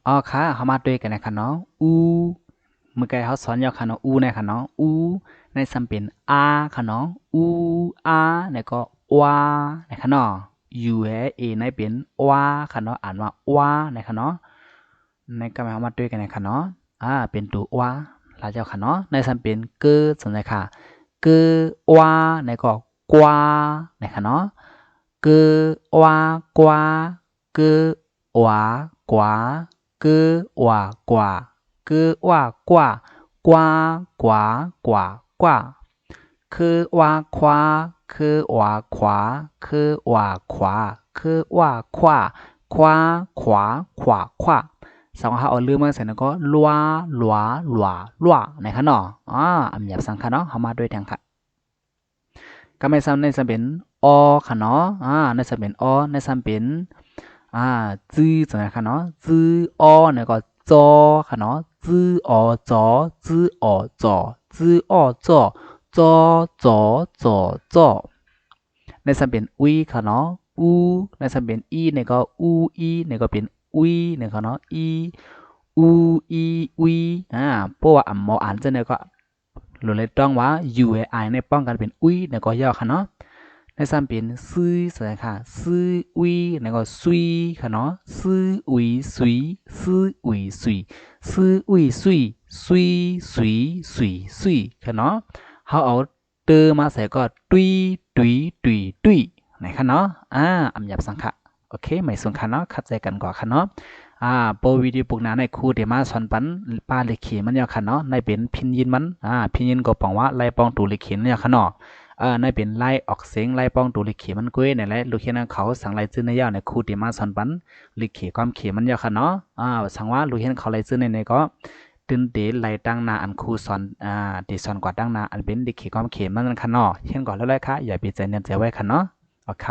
อ๋อค่ะเขามาด้วยกันนะคะเนาะอูเมื่อกี้เขาสอนยาวค่ะเนาะอูนะคะเนาะอูในสัมเป็นอาค่ะเนาะอูอาเนี่ยก็วานะคะเนาะยูเอในเป็นวาค่ะเนาะอ่านว่าวานะคะเนาะในก็มาเขามาด้วยกันนะคะเนาะเป็นตัววาลาเจ้าค่ะเนาะในสัมเป็นเกอสนใจค่ะเกอวาในก็กวานะคะเนาะเกอวากวาเกอวากวา เกอว่ากว่าเกอว่ากว่ากว่ากว่ากว่ากว่าคือว่าควาคือว่าขวาคือว่าขวาคือว่าขวาขวาขวาขวาขวาสองเขาเอาลืมมาใส่แล้วก็ลัวลัวลัวลัวนะครับเนาะอันหยาบสังค่ะเนาะเขามาด้วยทางค่ะก็ไม่ซ้ำในสเป็นอค่ะเนาะในสเป็นอในสเป็น จื้อจังได๋ค่ะเนาะจื้ออ้อเนี่ยก็จอค่ะเนาะจื้อออจอจื้อออจอจื้ออ้อจอจอจอจอจอในสันเป็นอุยค่ะเนาะอูในสันเป็นอีเนี่ยก็อูอีเนี่ยก็เป็นอุยเนี่ยค่ะเนาะอีอูอีอุยเพราะว่าอ่ำมออ่านจังได๋ก็หลุเลยต้องว่า u ไอในป้องกันเป็นอุยเนี่ยก็ย่อค่ะเนาะ ในสามเป็นซื้อใช่ค่ะซื้ออุยแล้วก็ซุยค่ะเนาะซื้ออุยซุยซื้ออุยซุยซื้ออุยซุยซุยซุยซุยซุยค่ะเนาะเขาเอาเตอมาใส่ก็ตุยตุยตุยตุยนะคะเนาะอำหยับสังขะโอเคไม่สงคัญเนาะเข้าใจกันก่อนค่ะเนาะโปรวิดีโอปุกนาในครูเดมาสอนปันปาเลขมันยาวค่ะเนาะในเป็นพินยินมันพินยินก็ปองว่าไล่ปองตูเลขเนี่ยค่ะเนาะ ในเป็นไล่ออกเสียงไล่ป้องดูลิขีมันกุ้ยในไล่ลูกเขียนเขาสั่งไล่ซื้อในยาวในคู่ที่มาสอนปันลิขีความเขียมันยาวค่ะเนาะสั่งว่าลูกเขียนเขาไล่ซื้อในก็ตื่นเตไล่ตั้งนาอันคู่สอนที่สอนกว่าตั้งนาอันเป็นลิขีความเขียมันค่ะเนาะเช่นก่อนแล้วเลยค่ะอย่าไปใจเนียนใจไว้ค่ะเนาะโอเค